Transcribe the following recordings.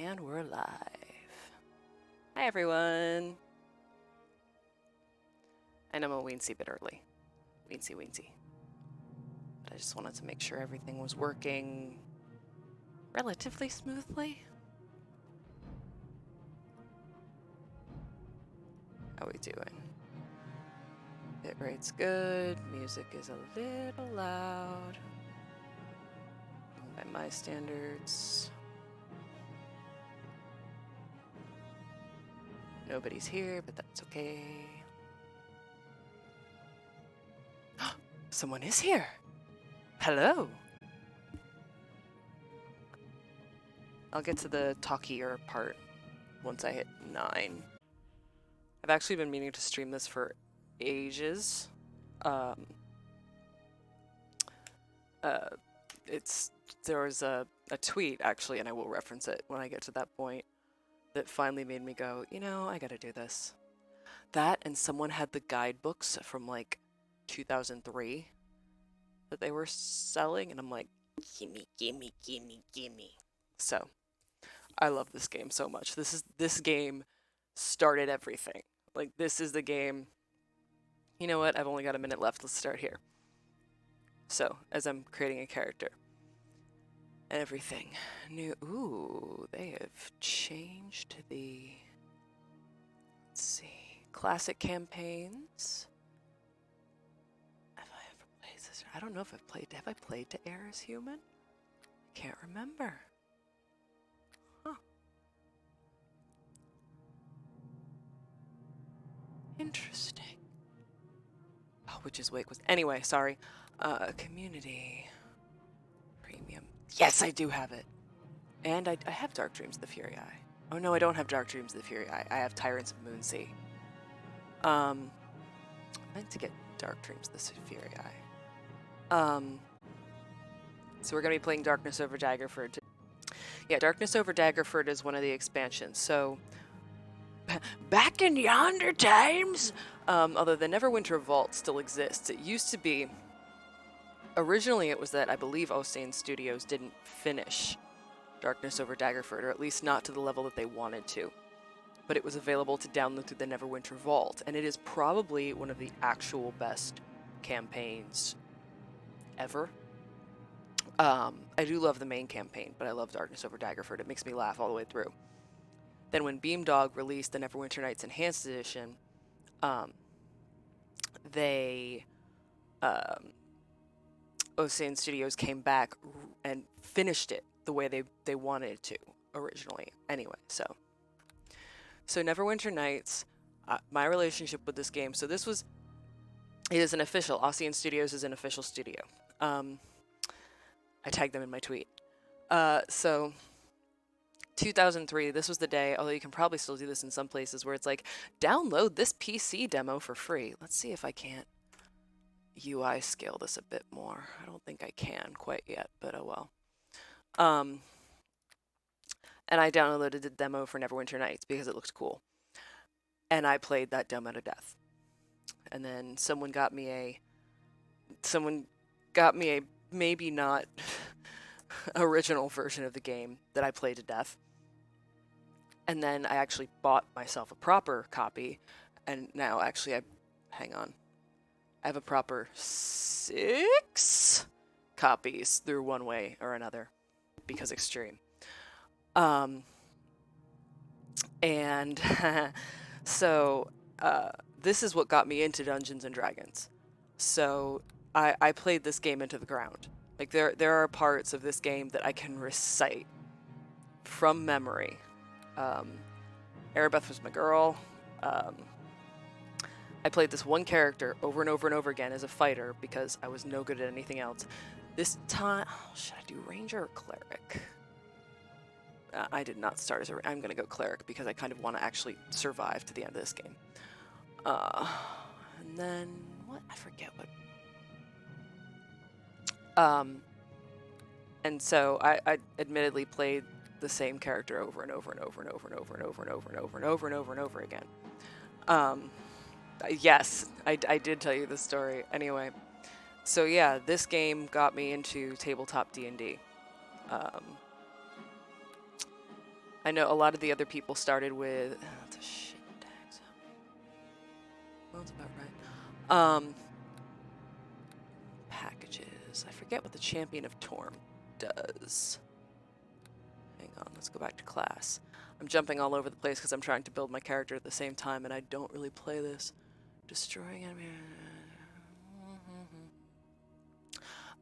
And we're live. Hi everyone. I know I'm a weensy bit early. Weensy. But I just wanted to make sure everything was working relatively smoothly. How we doing? Bitrate's good. Music is a little loud. By my standards. Nobody's here, but that's okay. Someone is here. Hello. I'll get to the talkier part once I hit 9. I've actually been meaning to stream this for ages. There was a tweet actually, and I will reference it when I get to that point, that finally made me go, you know, I gotta do this. That, and someone had the guidebooks from like 2003 that they were selling, and I'm like, gimme. So, I love this game so much. This game started everything. Like, this is the game. You know what? I've only got a minute left. Let's start here. So, as I'm creating a character. Everything new. Ooh, they have changed the. Let's see. Classic campaigns. Have I ever played this? I don't know if I've played. Have I played to Air as Human? I can't remember. Huh. Interesting. Oh, Witch's Wake was. Anyway, sorry. Community. Premium. Yes, I do have it. And I have Dark Dreams of the Fury Eye. Oh no, I don't have Dark Dreams of the Fury Eye. I have Tyrants of Moonsea. I meant to get Dark Dreams of the Fury Eye. So we're gonna be playing Darkness over Daggerford. Yeah, Darkness over Daggerford is one of the expansions. So back in yonder times, although the Neverwinter Vault still exists, it used to be. Originally, it was that I believe Osane Studios didn't finish Darkness over Daggerford, or at least not to the level that they wanted to. But it was available to download through the Neverwinter Vault, and it is probably one of the actual best campaigns ever. I do love the main campaign, but I love Darkness over Daggerford. It makes me laugh all the way through. Then when Beamdog released the Neverwinter Nights Enhanced Edition, Osane Studios came back and finished it the way they wanted it to originally. Anyway, so Neverwinter Nights, my relationship with this game. So it is an official. Osane Studios is an official studio. I tagged them in my tweet. So 2003, this was the day, although you can probably still do this in some places, where it's like, download this PC demo for free. Let's see if I can't UI scale this a bit more. I don't think I can quite yet, but oh well. And I downloaded the demo for Neverwinter Nights because it looked cool. And I played that demo to death. And then someone got me a maybe not original version of the game that I played to death. And then I actually bought myself a proper copy, and now actually hang on. I have a proper 6 copies through one way or another because extreme. And so this is what got me into Dungeons and Dragons. So I played this game into the ground. Like there are parts of this game that I can recite from memory. Erebeth was my girl. I played this one character over and over and over again as a fighter because I was no good at anything else. This time, should I do ranger or cleric? I did not start as I'm going to go cleric because I kind of want to actually survive to the end of this game. And then, what? I forget what. And so I admittedly played the same character over and over and over and over and over and over and over and over and over and over and over again. Yes, I did tell you the story. Anyway, so yeah, this game got me into tabletop D&D. I know a lot of the other people started with... that's a shit tax. Well, that's about right. Packages. I forget what the Champion of Torm does. Hang on, let's go back to class. I'm jumping all over the place because I'm trying to build my character at the same time, and I don't really play this. Destroying enemy...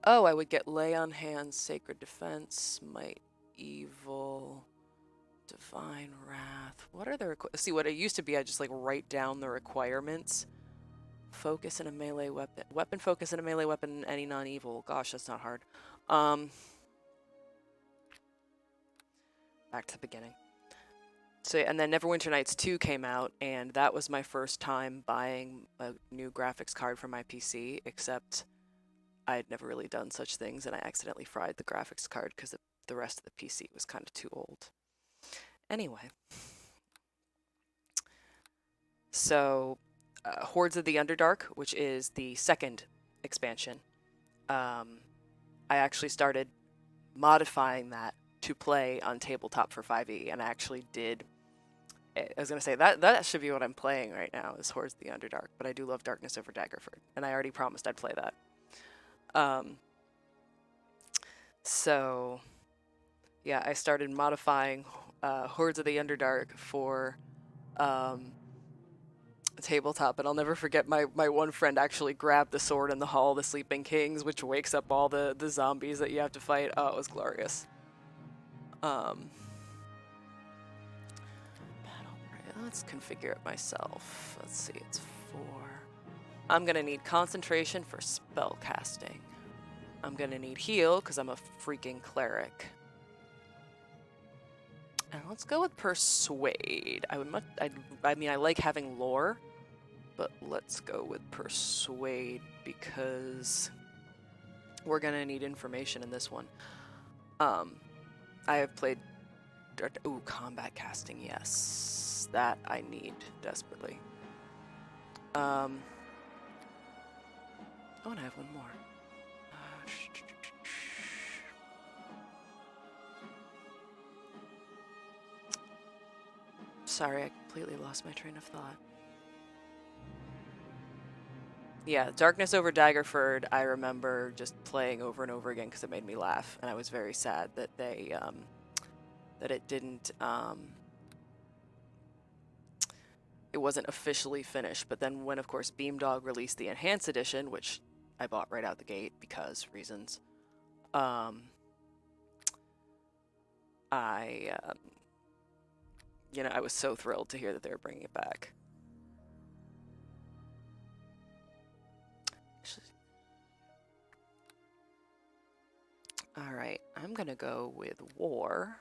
Oh, I would get Lay on Hands, Sacred Defense, Smite, Evil, Divine Wrath. What are the see, what it used to be, I just like write down the requirements. Focus in a melee weapon. Weapon focus in a melee weapon, any non-evil. Gosh, that's not hard. Back to the beginning. So, and then Neverwinter Nights 2 came out, and that was my first time buying a new graphics card for my PC, except I had never really done such things, and I accidentally fried the graphics card because the rest of the PC was kind of too old. Anyway. So, Hordes of the Underdark, which is the second expansion, I actually started modifying that to play on tabletop for 5e, and I actually did. I was going to say, that should be what I'm playing right now, is Hordes of the Underdark, but I do love Darkness over Daggerford, and I already promised I'd play that. So, yeah, I started modifying Hordes of the Underdark for tabletop, and I'll never forget my one friend actually grabbed the sword in the Hall of the Sleeping Kings, which wakes up all the zombies that you have to fight. Oh, it was glorious. Let's configure it myself. Let's see, it's 4. I'm gonna need concentration for spell casting. I'm gonna need heal because I'm a freaking cleric. And let's go with persuade. I mean, I like having lore, but let's go with persuade because we're gonna need information in this one. I have played... Ooh, combat casting, yes. That I need desperately. Oh, and I have one more. Sorry, I completely lost my train of thought. Yeah, Darkness over Daggerford, I remember just playing over and over again because it made me laugh, and I was very sad that they, that it didn't, it wasn't officially finished. But then when, of course, Beamdog released the Enhanced Edition, which I bought right out the gate because reasons, you know, I was so thrilled to hear that they were bringing it back. All right, I'm gonna go with War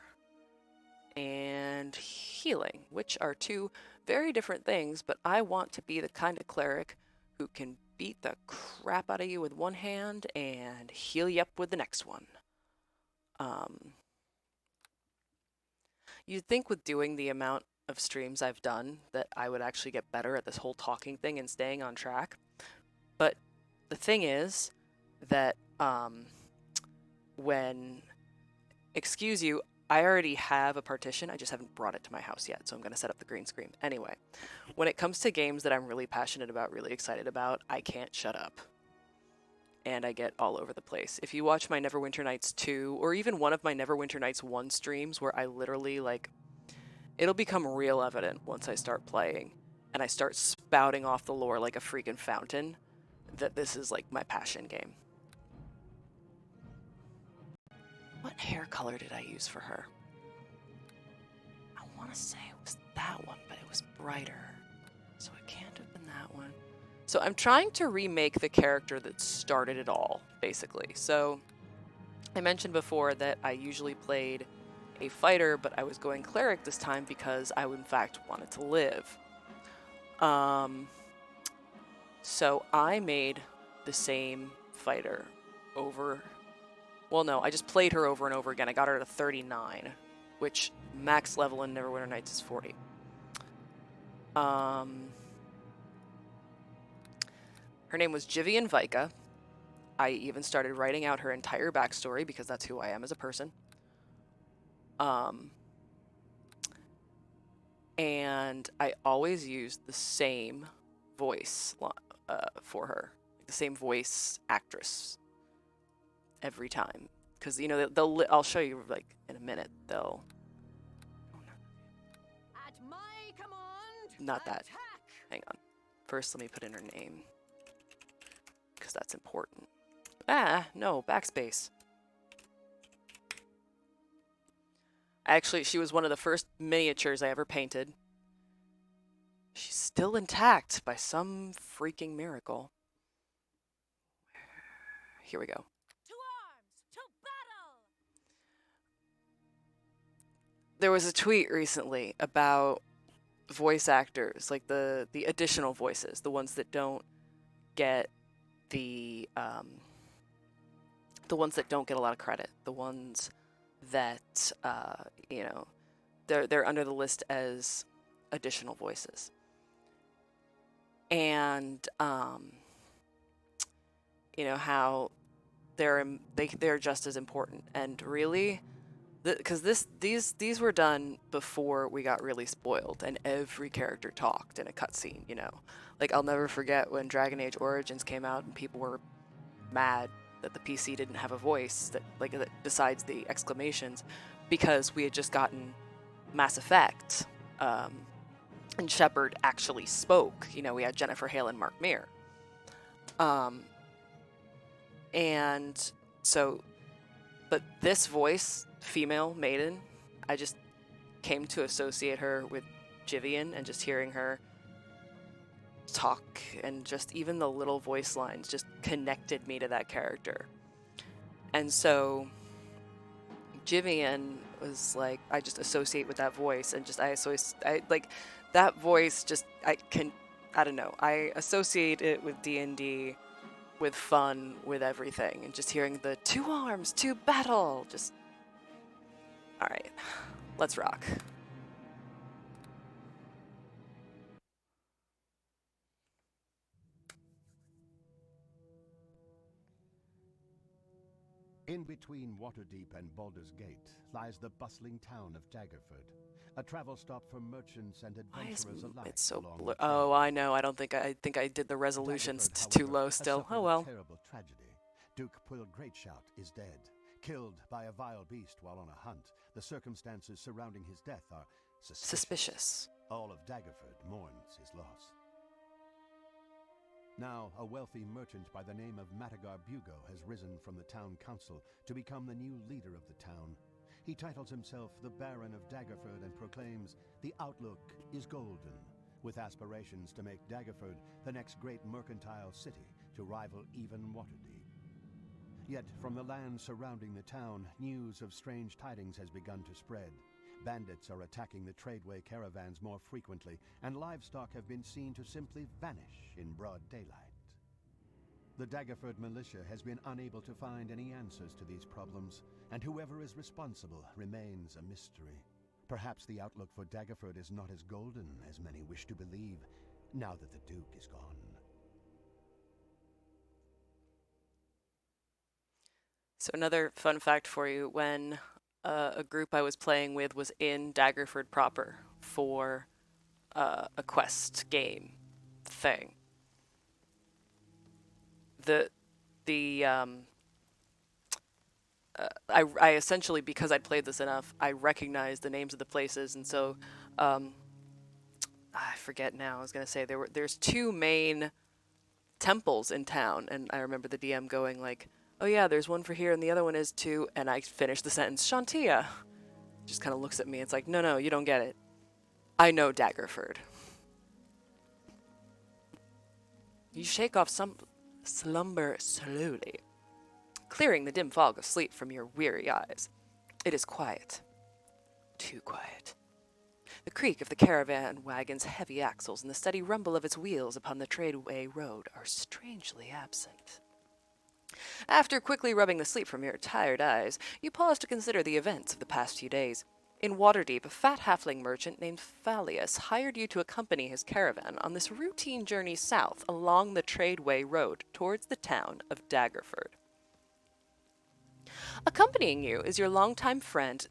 and Healing, which are two very different things, but I want to be the kind of cleric who can beat the crap out of you with one hand and heal you up with the next one. You'd think with doing the amount of streams I've done that I would actually get better at this whole talking thing and staying on track. But the thing is that excuse you, I already have a partition, I just haven't brought it to my house yet, so I'm going to set up the green screen. Anyway, when it comes to games that I'm really passionate about, really excited about, I can't shut up. And I get all over the place. If you watch my Neverwinter Nights 2, or even one of my Neverwinter Nights 1 streams where I literally, like, it'll become real evident once I start playing, and I start spouting off the lore like a freaking fountain, that this is, like, my passion game. What hair color did I use for her? I want to say it was that one, but it was brighter. So it can't have been that one. So I'm trying to remake the character that started it all, basically. So I mentioned before that I usually played a fighter, but I was going cleric this time because I, in fact, wanted to live. So I made the same fighter over... Well, no, I just played her over and over again. I got her to 39, which max level in Neverwinter Nights is 40. Her name was Jivian Vika. I even started writing out her entire backstory because that's who I am as a person. and I always used the same voice for her, the same voice actress every time. Because you know I'll show you like in a minute. They'll At my command, not that. attack! Hang on. First, let me put in her name because that's important. Ah, no, backspace. Actually, she was one of the first miniatures I ever painted. She's still intact by some freaking miracle. Here we go. To arms! To battle! There was a tweet recently about voice actors, like the additional voices, the ones that don't get the ones that don't get a lot of credit, the ones that you know, they're under the list as additional voices. And you know how they're just as important. And really, because these were done before we got really spoiled and every character talked in a cutscene. You know, like I'll never forget when Dragon Age Origins came out and people were mad that the PC didn't have a voice that besides the exclamations, because we had just gotten Mass Effect. And Shepard actually spoke. You know, we had Jennifer Hale and Mark Meer. And so, but this voice, female Maiden, I just came to associate her with Jivian, and just hearing her talk and just even the little voice lines just connected me to that character. And so Jivian was like, I just associate with that voice, and just I like that voice. Just I don't know. I associate it with D&D, with fun, with everything, and just hearing the 2 arms to battle. Just all right, let's rock. In between Waterdeep and Baldur's Gate lies the bustling town of Daggerford, a travel stop for merchants and Why is adventurers alike. it so along blur? the trail. Oh, I know. I think I did the resolutions Daggerford, too however, low has still. suffered Oh a well. terrible tragedy. Duke Pwyll Greatshout is dead, killed by a vile beast while on a hunt. The circumstances surrounding his death are suspicious. All of Daggerford mourns his loss. Now, a wealthy merchant by the name of Matagar Bugo has risen from the town council to become the new leader of the town. He titles himself the Baron of Daggerford and proclaims, "The outlook is golden," with aspirations to make Daggerford the next great mercantile city to rival even Waterdeep. Yet, from the land surrounding the town, news of strange tidings has begun to spread. Bandits are attacking the tradeway caravans more frequently, and livestock have been seen to simply vanish in broad daylight. The Daggerford militia has been unable to find any answers to these problems, and whoever is responsible remains a mystery. Perhaps the outlook for Daggerford is not as golden as many wish to believe, now that the Duke is gone. So another fun fact for you, when a group I was playing with was in Daggerford proper for a quest game thing, I essentially, because I'd played this enough, I recognized the names of the places, and so I forget now. I was gonna say there's 2 main temples in town, and I remember the DM going like, "Oh yeah, there's one for here, and the other one is too." And I finished the sentence, "Shantia." Just kind of looks at me. It's like, no, you don't get it. I know Daggerford. You shake off some slumber slowly, clearing the dim fog of sleep from your weary eyes. It is quiet. Too quiet. The creak of the caravan wagon's heavy axles and the steady rumble of its wheels upon the tradeway road are strangely absent. After quickly rubbing the sleep from your tired eyes, you pause to consider the events of the past few days. In Waterdeep, a fat halfling merchant named Fallius hired you to accompany his caravan on this routine journey south along the tradeway road towards the town of Daggerford. Accompanying you is your longtime friend,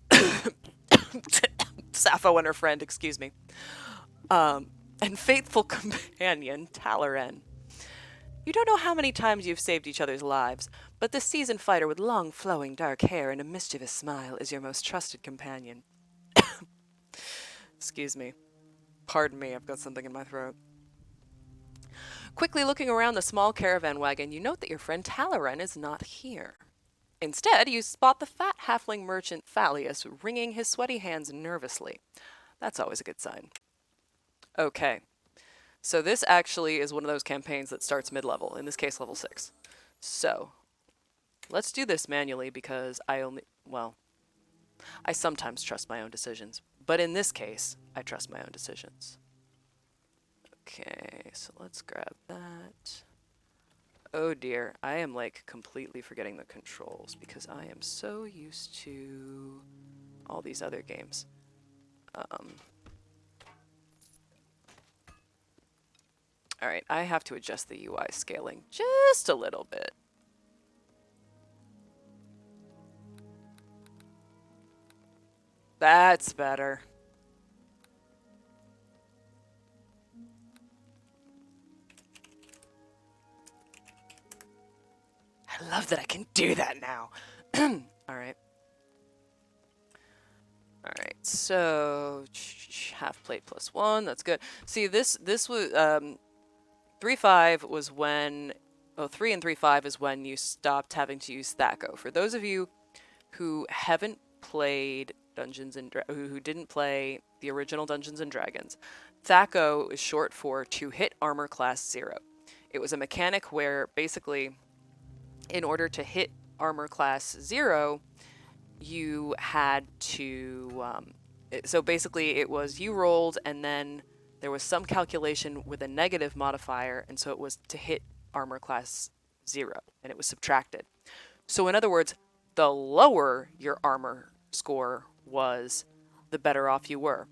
Sappho and her friend, excuse me. And faithful companion, Talaran. You don't know how many times you've saved each other's lives, but this seasoned fighter with long, flowing dark hair and a mischievous smile is your most trusted companion. Excuse me. Pardon me, I've got something in my throat. Quickly looking around the small caravan wagon, you note that your friend Talaran is not here. Instead, you spot the fat halfling merchant Fallius wringing his sweaty hands nervously. That's always a good sign. Okay. So this actually is one of those campaigns that starts mid-level, in this case level 6. So, let's do this manually because I sometimes trust my own decisions. But in this case, I trust my own decisions. Okay, so let's grab that. Oh dear, I am like completely forgetting the controls because I am so used to all these other games. Alright, I have to adjust the UI scaling just a little bit. That's better. I love that I can do that now. Alright. Alright, so half plate plus 1, that's good. See, this was 3.5 was when 3 and 3.5 is when you stopped having to use Sacko. For those of you who haven't played who didn't play the original Dungeons and Dragons, Sacko is short for to hit armor class 0. It was a mechanic where basically in order to hit armor class 0, you had to so basically it was you rolled and then there was some calculation with a negative modifier, and so it was to hit armor class 0 and it was subtracted. So in other words, the lower your armor score was, the better off you were,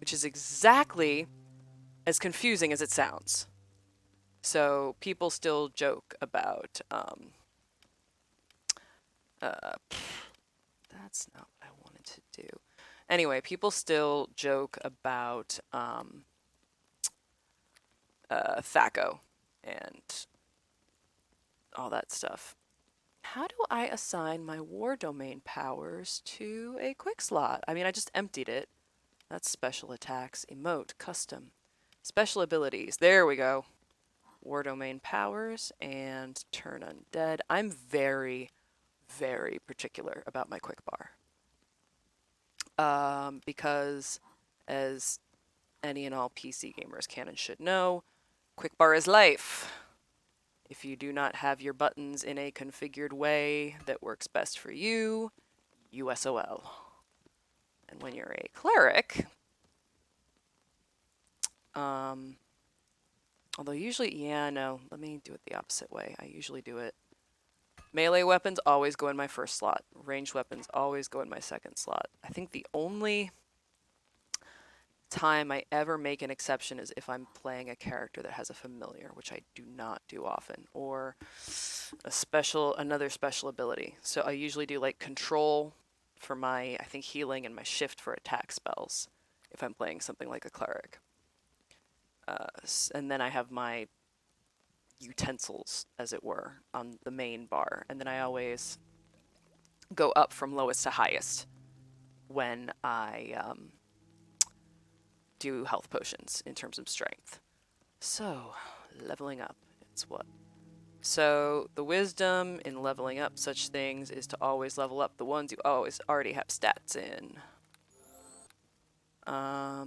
which is exactly as confusing as it sounds. So people still joke about that's not what I wanted to do. Anyway, people still joke about Sacko and all that stuff. How do I assign my war domain powers to a quick slot? I mean, I just emptied it. That's special attacks, emote, custom, special abilities. There we go. War domain powers and turn undead. I'm very, very particular about my quick bar. Because as any and all PC gamers can and should know, quick bar is life. If you do not have your buttons in a configured way that works best for you, USOL. And when you're a cleric, although usually, yeah, no, let me do it the opposite way. I usually do it. Melee weapons always go in my first slot. Ranged weapons always go in my second slot. I think the only time I ever make an exception is if I'm playing a character that has a familiar, which I do not do often, or another special ability. So I usually do like control for my, I think, healing and my shift for attack spells if I'm playing something like a cleric. And then I have my utensils, as it were, on the main bar. And then I always go up from lowest to highest when I do health potions in terms of strength. So, leveling up, it's what? So, the wisdom in leveling up such things is to always level up the ones you always already have stats in. I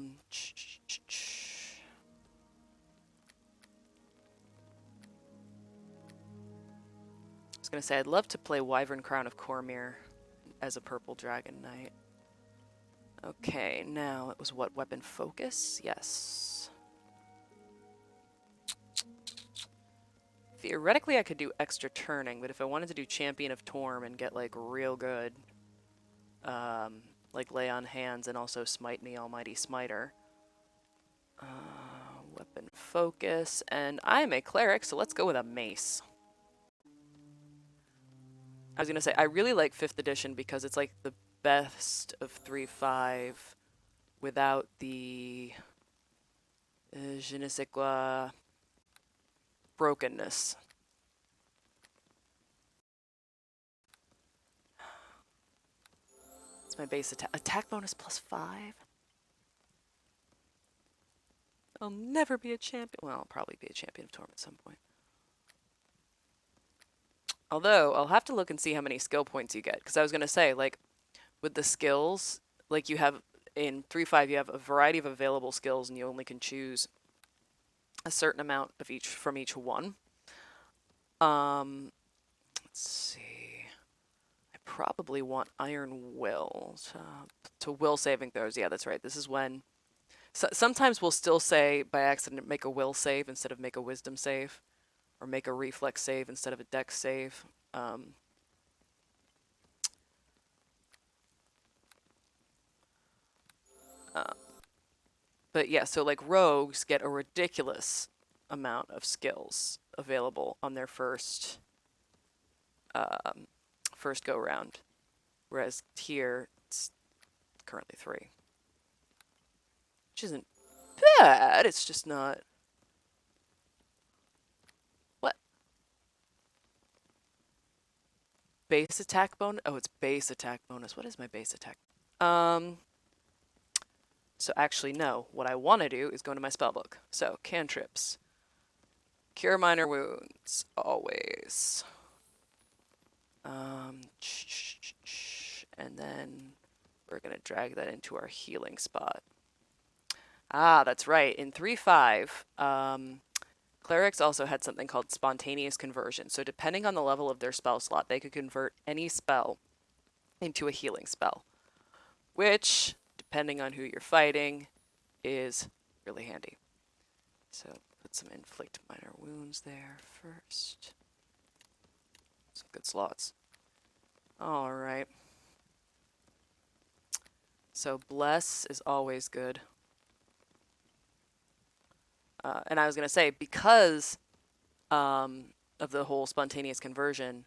was going to say, I'd love to play Wyvern Crown of Cormyr as a purple dragon knight. Okay, now it was what, weapon focus? Yes. Theoretically, I could do extra turning, but if I wanted to do Champion of Torm and get like real good, like lay on hands and also smite me, Almighty Smiter. Weapon focus, and I'm a cleric, so let's go with a mace. I was gonna say, I really like 5th edition because it's like the best of 3.5 without the je ne sais quoi brokenness. It's my base attack bonus +5. I'll never be a champion. Well, I'll probably be a champion of Torm at some point. Although, I'll have to look and see how many skill points you get. Because I was going to say, like, with the skills, like you have, in 3.5, you have a variety of available skills, and you only can choose a certain amount of each from each one. Let's see. I probably want Iron Will to will saving throws. Yeah, that's right. This is when... So, sometimes we'll still say, by accident, make a will save instead of make a wisdom save. Or make a reflex save instead of a dex save. But yeah, so like rogues get a ridiculous amount of skills available on their first go round. Whereas here, it's currently 3. Which isn't bad, it's just not... What? Base attack bonus? Oh, it's base attack bonus. What is my base attack? So actually, no. What I want to do is go into my spellbook. So, cantrips. Cure minor wounds. Always. And then we're going to drag that into our healing spot. Ah, that's right. In 3.5, clerics also had something called spontaneous conversion. So depending on the level of their spell slot, they could convert any spell into a healing spell. Which, depending on who you're fighting, is really handy. So put some inflict minor wounds there first. Some good slots. Alright. So bless is always good. And I was going to say, because of the whole spontaneous conversion,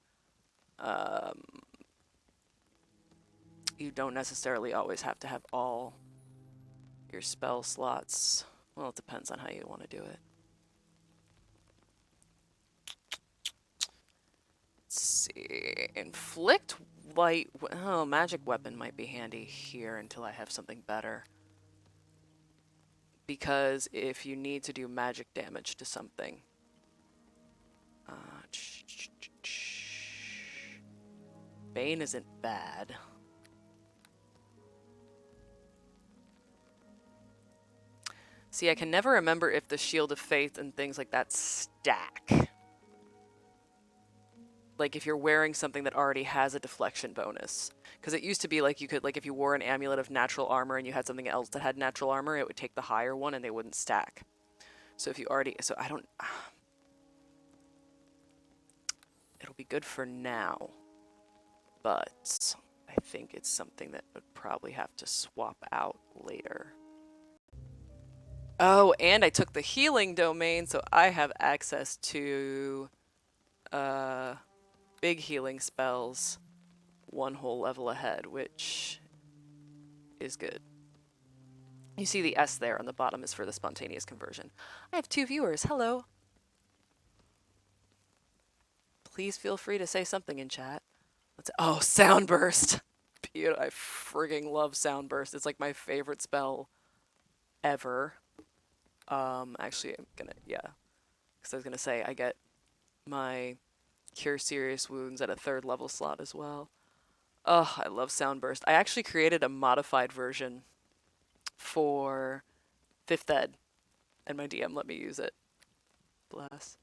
you don't necessarily always have to have all your spell slots. Well, it depends on how you want to do it. Let's see. Inflict light... Oh, magic weapon might be handy here until I have something better. Because if you need to do magic damage to something... Bane isn't bad. See, I can never remember if the Shield of Faith and things like that stack. Like if you're wearing something that already has a deflection bonus. Because it used to be like you could, like if you wore an amulet of natural armor and you had something else that had natural armor, it would take the higher one and they wouldn't stack. So if you already, so I don't, it'll be good for now. But I think it's something that would probably have to swap out later. Oh, and I took the healing domain, so I have access to big healing spells 1 whole level ahead, which is good. You see the S there on the bottom is for the spontaneous conversion. I have 2 viewers. Hello. Please feel free to say something in chat. Oh, Soundburst. Beautiful. I frigging love Soundburst. It's like my favorite spell ever. Actually, I'm gonna, yeah. Because I was gonna say, I get my Cure Serious Wounds at a 3rd level slot as well. Oh, I love Soundburst. I actually created a modified version for 5th Ed, and my DM let me use it. Bless.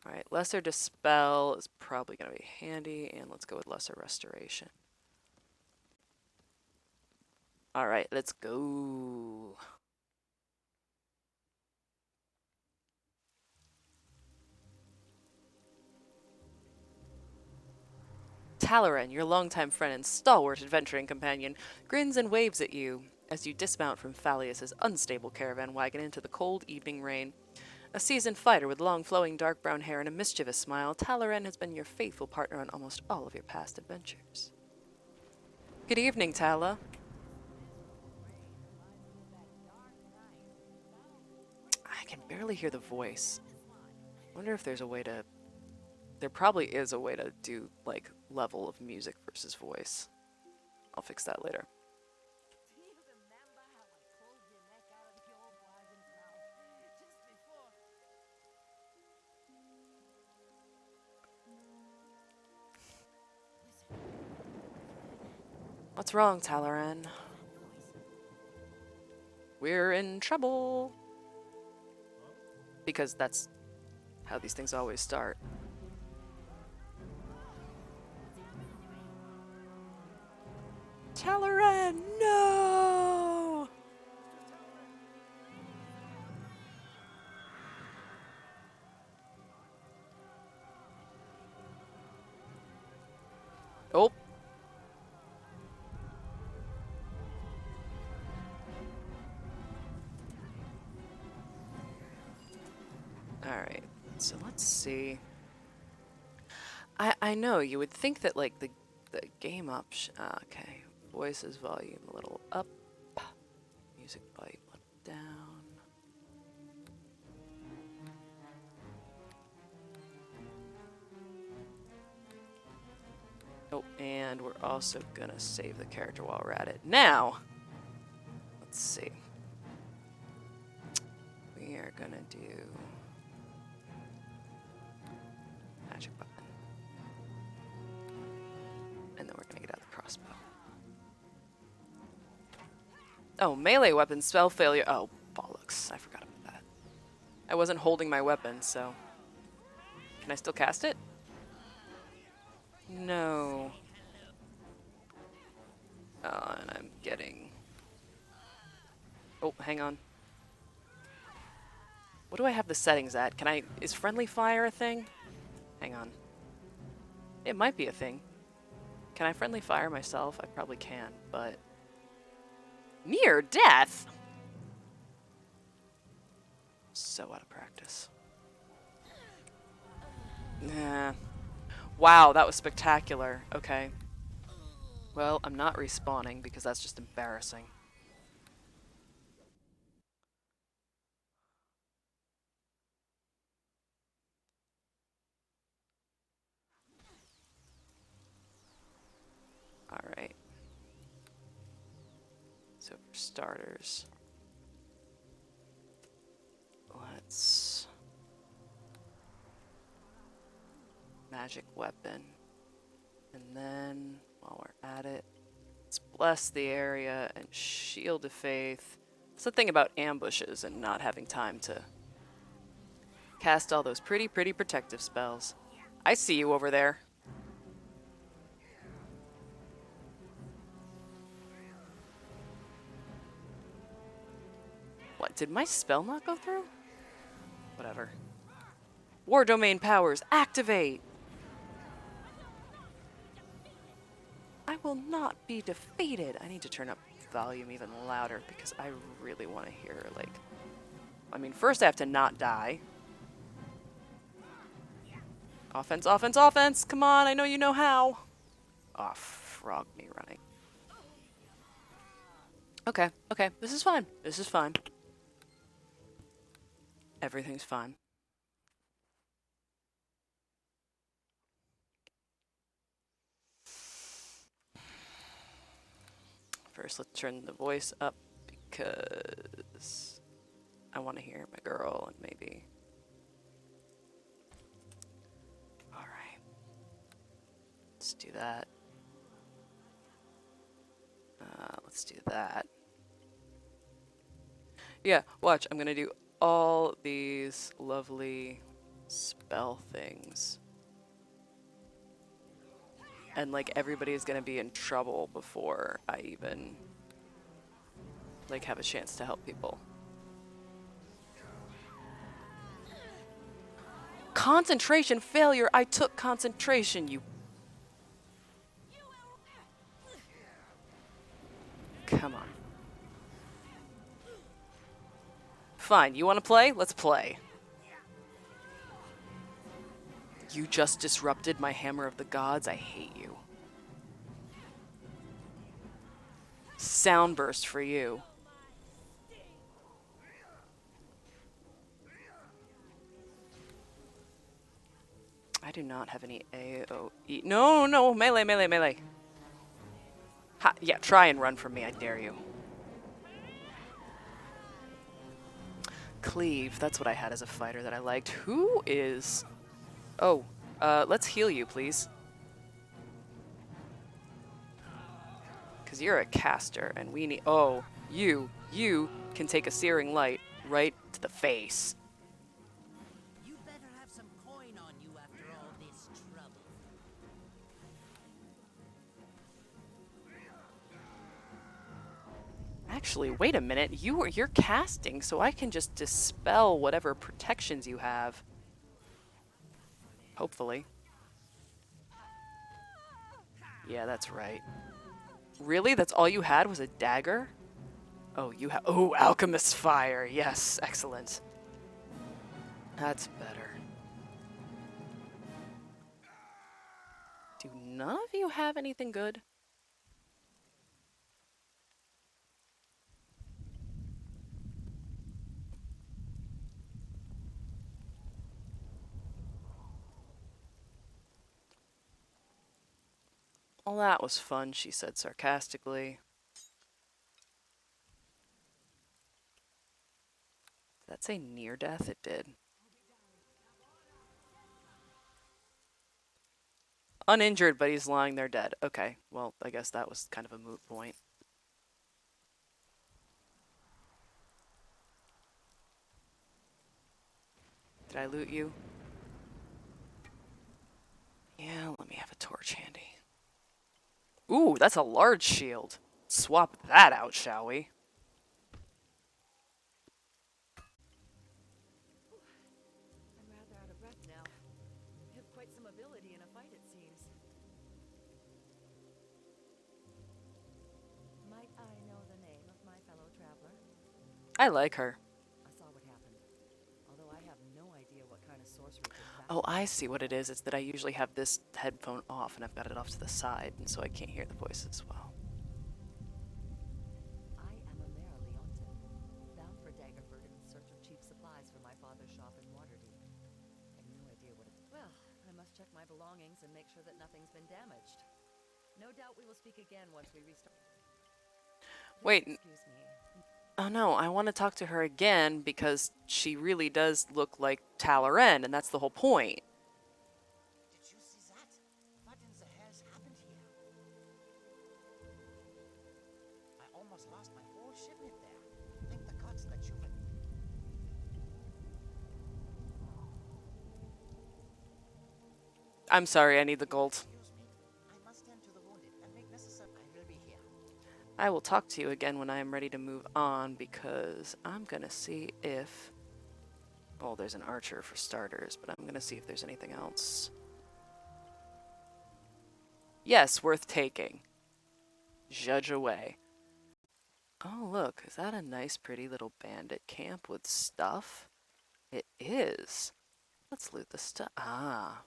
Alright, Lesser Dispel is probably going to be handy, and let's go with Lesser Restoration. Alright, let's go. Talaran, your longtime friend and stalwart adventuring companion, grins and waves at you as you dismount from Phalius's unstable caravan wagon into the cold evening rain. A seasoned fighter with long flowing dark brown hair and a mischievous smile, Talaran has been your faithful partner on almost all of your past adventures. Good evening, Tala. can barely hear the voice. Wonder if there's a way to... There probably is a way to do, like, level of music versus voice. I'll fix that later. Do you remember how I pulled your neck out of your wagon's mouth just before? What's wrong, Talaran? We're in trouble. Because that's how these things always start. Talaran, no! Oh. Alright, so let's see. I know, you would think that, like, the game option... okay, voices volume a little up. Music volume a little down. Oh, and we're also gonna save the character while we're at it. Now, let's see. We are gonna do magic weapon. And then we're gonna get out the crossbow. Oh, melee weapon, spell failure. Oh, bollocks. I forgot about that. I wasn't holding my weapon, so... Can I still cast it? No. Oh, and I'm getting... Oh, hang on. What do I have the settings at? Can I... Is friendly fire a thing? Hang on. It might be a thing. Can I friendly fire myself? I probably can, but... Near death? So out of practice. Nah. Wow, that was spectacular. Okay. Well, I'm not respawning because that's just embarrassing. Alright. So for starters, let's... Magic weapon. And then, while we're at it, let's bless the area and shield of faith. It's the thing about ambushes and not having time to cast all those pretty protective spells. I see you over there. What, did my spell not go through? Whatever. War domain powers, activate! I will not be defeated. I need to turn up volume even louder because I really want to hear, like... I mean, first I have to not die. Offense, offense, offense! Come on, I know you know how! Oh, frog me running. Okay, okay, this is fine. This is fine. Everything's fine. First, let's turn the voice up because I want to hear my girl and maybe... Alright. Let's do that. Let's do that. Yeah, watch. I'm going to do all these lovely spell things. And, like, everybody is going to be in trouble before I even, like, have a chance to help people. Concentration failure! I took concentration, you... Come on. Fine, you want to play? Let's play. You just disrupted my Hammer of the Gods. I hate you. Soundburst for you. I do not have any AoE. No, no, melee, melee, melee. Ha, yeah, try and run from me, I dare you. Cleave, that's what I had as a fighter that I liked. Who is... Oh, let's heal you, please. Because you're a caster, and we need... Oh, you can take a searing light right to the face. You better have some coin on you after all this trouble. Actually, wait a minute. You're casting, so I can just dispel whatever protections you have. Hopefully. Yeah, that's right. Really? That's all you had was a dagger? Oh, you have... Oh, Alchemist's Fire. Yes, excellent. That's better. Do none of you have anything good? Well, that was fun, she said sarcastically. Did that say near death? It did. Uninjured, but he's lying there dead. Okay, well, I guess that was kind of a moot point. Did I loot you? Yeah, let me have a torch handy. Ooh, that's a large shield. Swap that out, shall we? I'm rather out of breath now. You have quite some ability in a fight, it seems. Might I know the name of my fellow traveler? I like her. I saw what happened. Although I have no idea what kind of sorcery took that. Oh, I see what it is. It's that I usually have this headphone off and I've got it off to the side, and so I can't hear the voices as well. I am a Mare Leontin, bound for Daggerford in search of cheap supplies for my father's shop in Waterdeep. I have no idea what it... Well, I must check my belongings and make sure that nothing's been damaged. No doubt we will speak again once we restart. Wait. Excuse me. Oh no, I want to talk to her again because she really does look like Talaran, and that's the whole point. Did you see that? What in the hell's happened here? I almost lost my whole shipment there. Thank the gods that you had... I'm sorry, I need the gold. Excuse me. I must tend to the wounded and make necessary... I will be here. I will talk to you again when I am ready to move on, because I'm gonna see if... Oh, there's an archer for starters, but I'm gonna see if there's anything else. Yes, worth taking. Judge away. Oh, look, is that a nice, pretty little bandit camp with stuff? It is. Let's loot the stuff. Ah.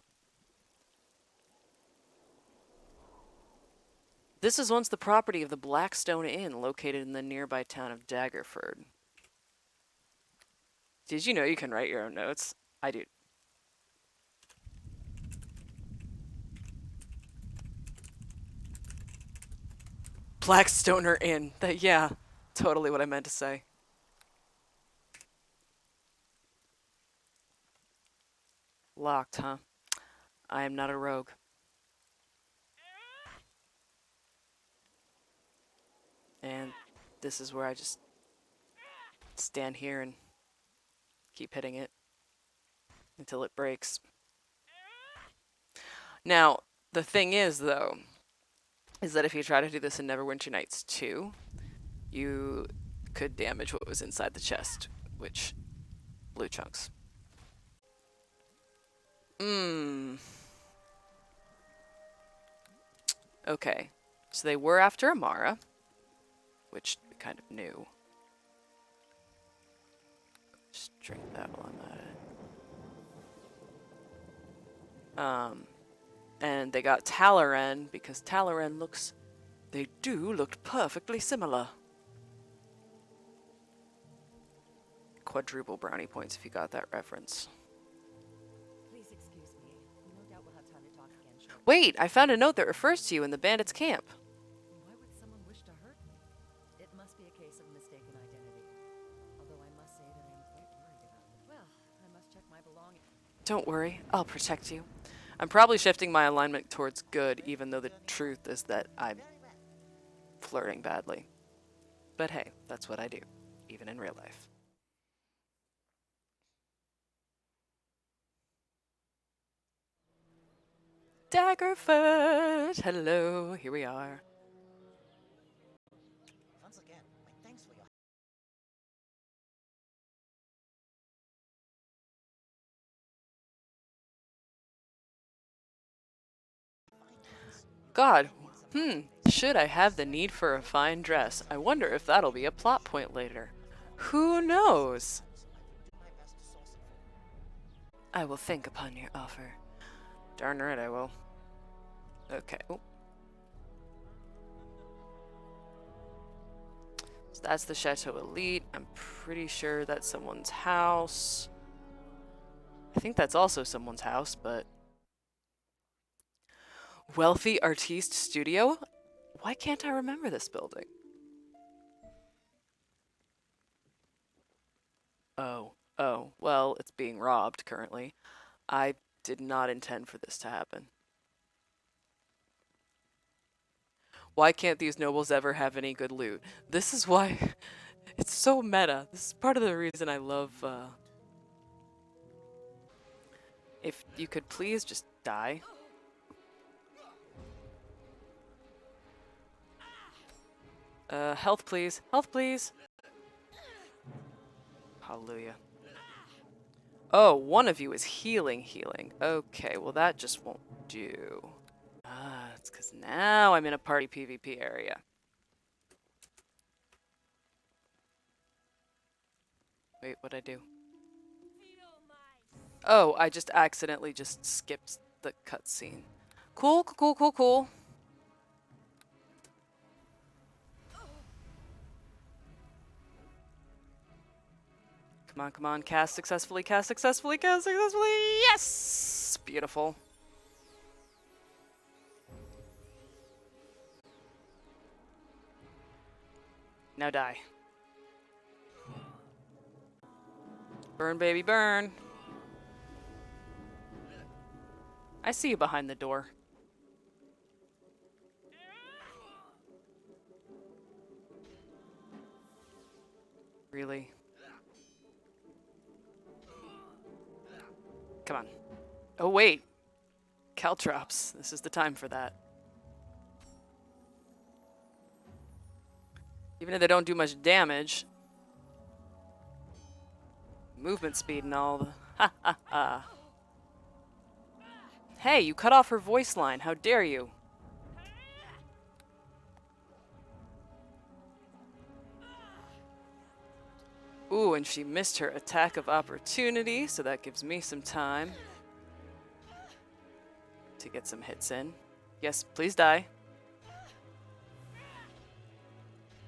This is once the property of the Blackstone Inn, located in the nearby town of Daggerford. Did you know you can write your own notes? I do. Blackstoner Inn. Yeah, totally what I meant to say. Locked, huh? I am not a rogue. And this is where I just stand here and keep hitting it until it breaks. Now, the thing is, though, is that if you try to do this in Neverwinter Nights 2, you could damage what was inside the chest, which... blue chunks. Okay, so they were after Amara, which we kind of knew. Just drink that while I'm at it. And they got Talaran because Talaran looks... They do look perfectly similar. Quadruple brownie points if you got that reference. Please excuse me. No Wait, I found a note that refers to you in the bandits' camp. Why would someone wish to hurt me? It must be a case of mistaken identity. Although I must say that I am quite worried about it. Well, I must check my belongings. Don't worry, I'll protect you. I'm probably shifting my alignment towards good, even though the truth is that I'm flirting badly. But hey, that's what I do, even in real life. Daggerford! Hello, here we are. Once again, my thanks for your findings. God, should I have the need for a fine dress? I wonder if that'll be a plot point later. Who knows? I will do my best to source it for you. I will think upon your offer. Darn right I will. Okay. Oh. So that's the Chateau Elite. I'm pretty sure that's someone's house. I think that's also someone's house, but... Wealthy Artiste Studio? Why can't I remember this building? Oh, well, it's being robbed currently. I did not intend for this to happen. Why can't these nobles ever have any good loot? This is why it's so meta. This is part of the reason I love, If you could please just die. Health please. Health please. Hallelujah. Oh, one of you is healing. Okay, well that just won't do. Ah, it's because now I'm in a party PvP area. Wait, what'd I do? Oh, I just accidentally just skipped the cutscene. Cool. Come on, cast successfully. Yes! Beautiful. Now die. Burn, baby, burn. I see you behind the door. Really? Come on. Oh, wait. Caltrops. This is the time for that. Even if they don't do much damage. Movement speed and all the... Ha ha ha. Hey, you cut off her voice line. How dare you? Ooh, and she missed her attack of opportunity, so that gives me some time to get some hits in. Yes, please die.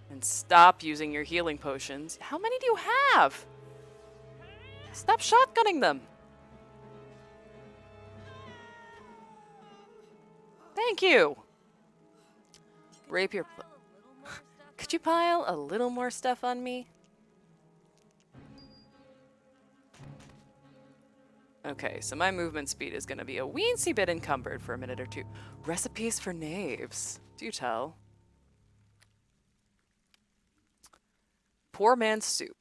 And stop using your healing potions. How many do you have? Stop shotgunning them. Thank you. Rapier. Could you pile a little more stuff on me? Okay, so my movement speed is going to be a weensy bit encumbered for a minute or two. Recipes for knaves. Do tell. Poor man's soup.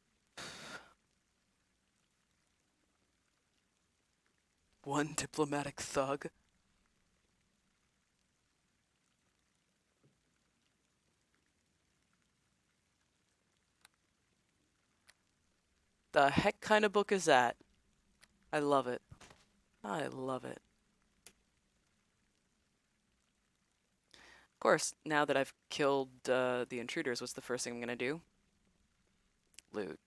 One diplomatic thug. The heck kind of book is that? I love it. I love it. Of course, now that I've killed the intruders, what's the first thing I'm going to do? Loot.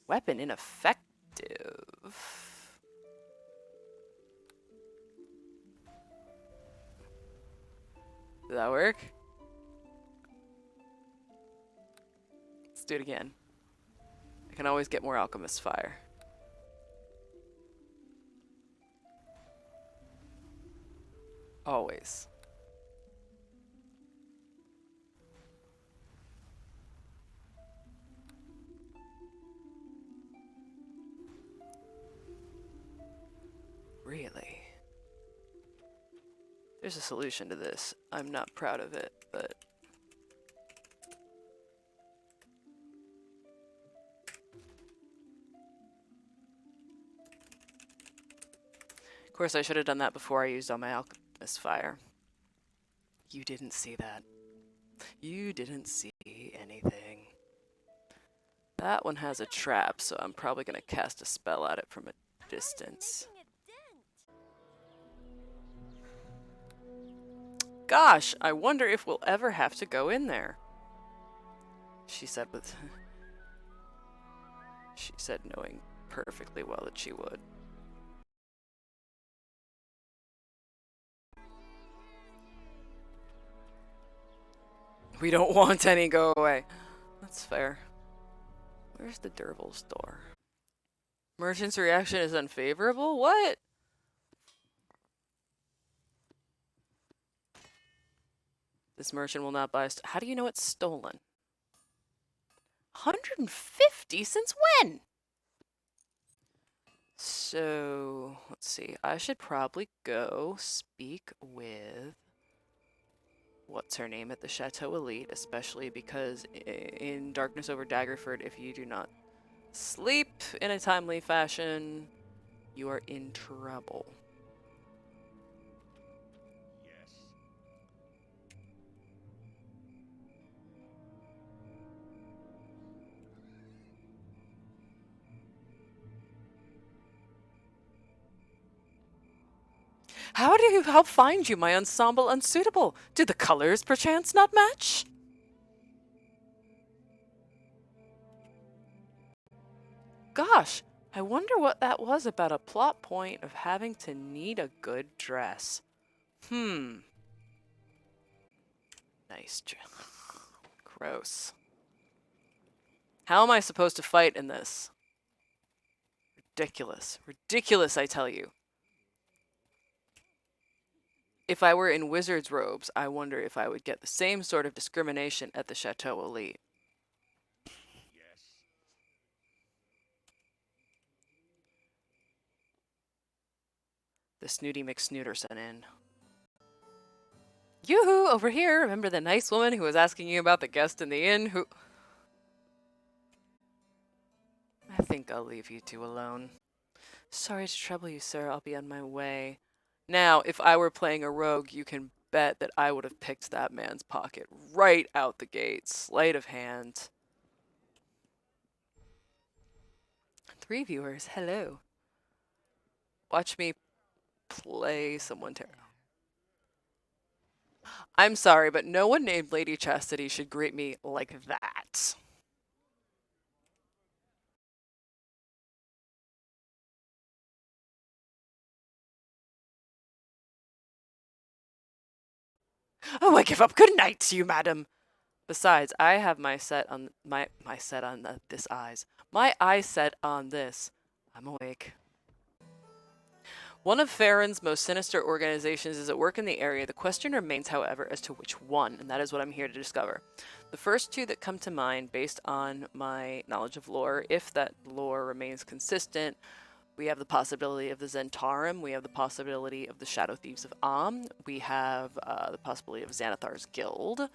Weapon ineffective. Did that work? Let's do it again. I can always get more alchemist fire. Always. Really? There's a solution to this. I'm not proud of it, but... Of course, I should have done that before I used all my alchemist fire. You didn't see that. You didn't see anything. That one has a trap, so I'm probably going to cast a spell at it from a distance. Gosh, I wonder if we'll ever have to go in there. She said with... She said knowing perfectly well that she would. We don't want any, go away. That's fair. Where's the Dervil's door? Merchant's reaction is unfavorable? What? This merchant will not buy how do you know it's stolen? 150? Since when? So, let's see. I should probably go speak with... What's her name at the Chateau Elite, especially because in Darkness over Daggerford, if you do not sleep in a timely fashion, you are in trouble. Yes. How do you help find you, my ensemble unsuitable? Do the colors perchance not match? Gosh, I wonder what that was about a plot point of having to need a good dress. Nice. Gross. How am I supposed to fight in this? Ridiculous. Ridiculous, I tell you. If I were in wizard's robes, I wonder if I would get the same sort of discrimination at the Chateau Elite. Yes. The Snooty McSnooterson in. Yoo-hoo, over here. Remember the nice woman who was asking you about the guest in the inn who... I think I'll leave you two alone. Sorry to trouble you, sir. I'll be on my way. Now, if I were playing a rogue, you can bet that I would have picked that man's pocket right out the gate. Sleight of hand. 3 viewers, hello. Watch me play someone terrible. I'm sorry, but no one named Lady Chastity should greet me like that. Oh, I give up. Good night to you, madam. Besides, I have my set on this eyes. My eyes set on this. I'm awake. One of Farron's most sinister organizations is at work in the area. The question remains, however, as to which one, and that is what I'm here to discover. The first two that come to mind, based on my knowledge of lore, if that lore remains consistent, we have the possibility of the Zentarum, we have the possibility of the Shadow Thieves of Am, we have the possibility of Xanathar's Guild.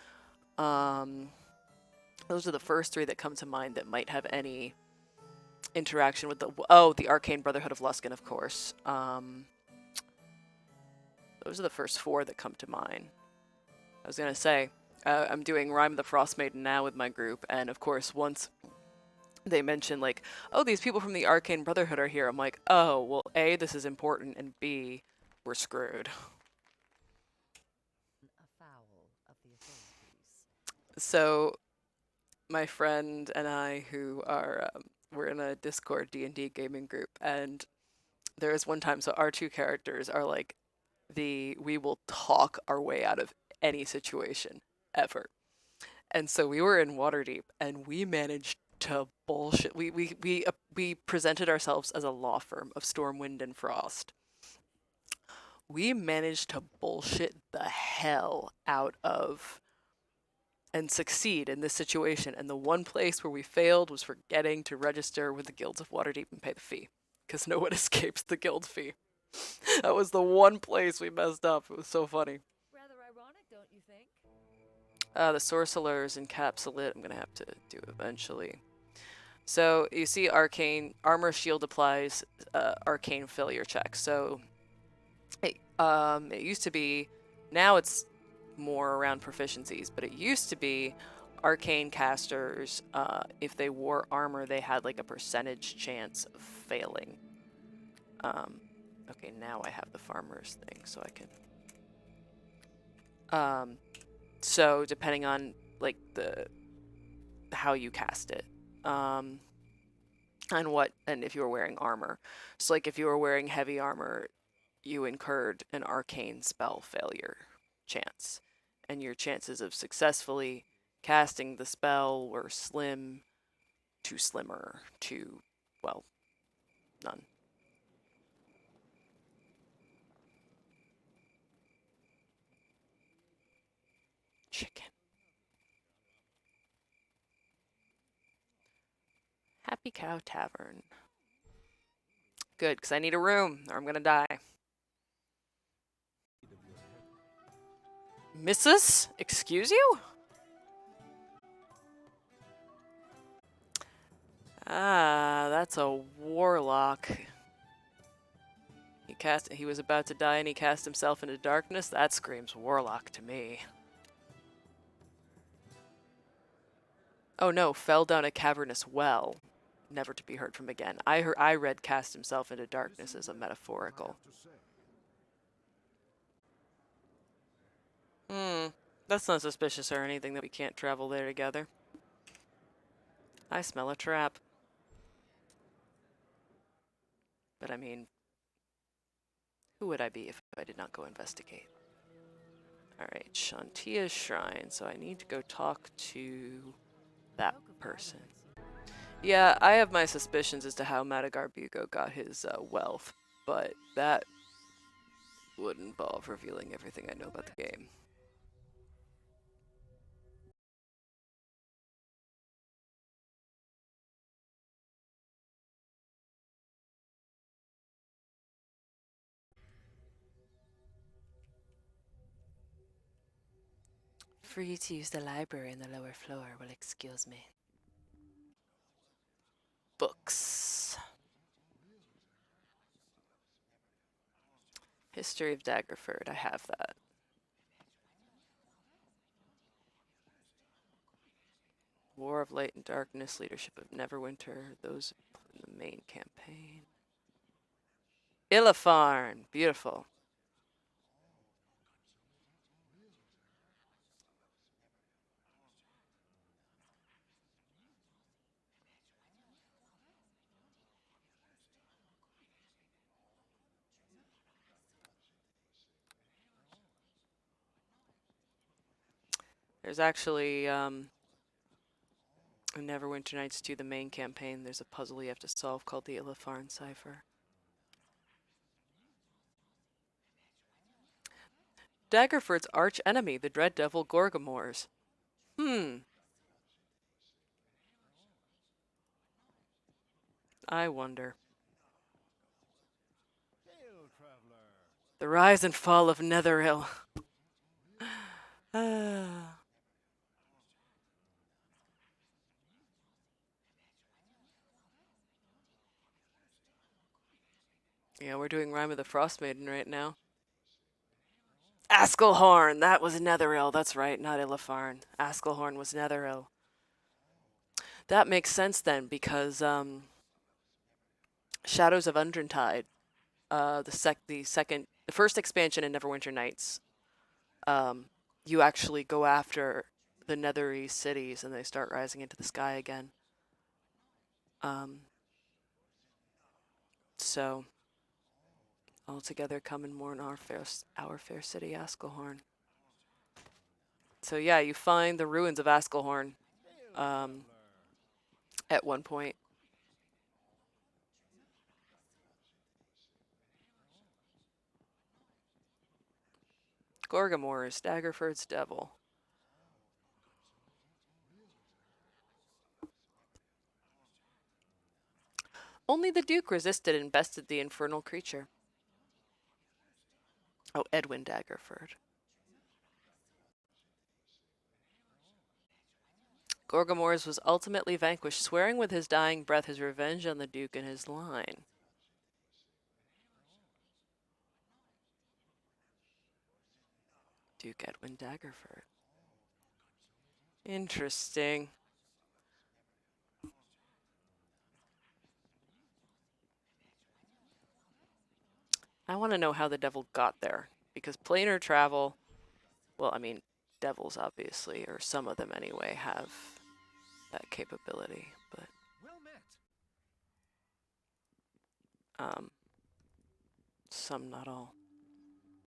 Those are the first 3 that come to mind that might have any interaction with the... Oh, the Arcane Brotherhood of Luskan, of course. Those are the first 4 that come to mind. I was going to say, I'm doing Rime of the Frost Maiden now with my group, and of course, once they mention, like, oh, these people from the Arcane Brotherhood are here, I'm like, oh, well, A, this is important, and B, we're screwed. Afoul of the authorities. So, my friend and I, who are... we're in a Discord D&D gaming group, and there is one time, so our 2 characters are like we will talk our way out of any situation, ever. And so we were in Waterdeep, and we managed to bullshit. We presented ourselves as a law firm of Storm, Wind, and Frost. we managed to bullshit the hell out of and succeed in this situation. And the one place where we failed was forgetting to register with the Guilds of Waterdeep and pay the fee, because no one escapes the guild fee. That was the one place we messed up. It was so funny. Rather ironic, don't you think? The Sorcerer's Encapsulate I'm gonna have to do eventually. So you see arcane armor shield applies arcane failure check. So it used to be, now it's more around proficiencies, but it used to be arcane casters, if they wore armor, they had like a percentage chance of failing. Okay, now I have the farmer's thing, so I can. So depending on like how you cast it, and if you were wearing armor. So like if you were wearing heavy armor, you incurred an arcane spell failure chance, and your chances of successfully casting the spell were slim to slimmer to, well, none. Chicken. Happy Cow Tavern. Good, because I need a room or I'm gonna die. Missus? Excuse you? Ah, that's a warlock. He was about to die and he cast himself into darkness? That screams warlock to me. Oh no, fell down a cavernous well, never to be heard from again. I read cast himself into darkness as a metaphorical. That's not suspicious or anything that we can't travel there together. I smell a trap. But I mean, who would I be if I did not go investigate? Alright, Shantia's shrine, so I need to go talk to that person. Yeah, I have my suspicions as to how Madagar Bugo got his wealth, but that would involve revealing everything I know about the game. Free to use the library on the lower floor. Will excuse me. Books. History of Daggerford. I have that. War of Light and Darkness. Leadership of Neverwinter. Those in the main campaign. Illafarn. Beautiful. There's actually, in Neverwinter Nights 2, the main campaign, there's a puzzle you have to solve called the Illafarn Cipher. Daggerford's arch enemy, the dread devil Gorgamors. I wonder. The rise and fall of Netheril. Yeah, we're doing Rime of the Frost Maiden right now. Askelhorn! That was Netheril. That's right, not Illafarn. Askelhorn was Netheril. That makes sense then, because Shadows of Undrentide, the first expansion in Neverwinter Nights, you actually go after the Nethery cities and they start rising into the sky again. So all together come and mourn our fair city, Askelhorn. So yeah, you find the ruins of Askelhorn at one point. Gorgamors, Daggerford's devil. Only the Duke resisted and bested the infernal creature. Oh, Edwin Daggerford. Gorgamors was ultimately vanquished, swearing with his dying breath his revenge on the Duke and his line. Duke Edwin Daggerford. Interesting. I want to know how the devil got there, because planar travel, well, I mean, devils obviously, or some of them anyway, have that capability, but Well met. some, not all.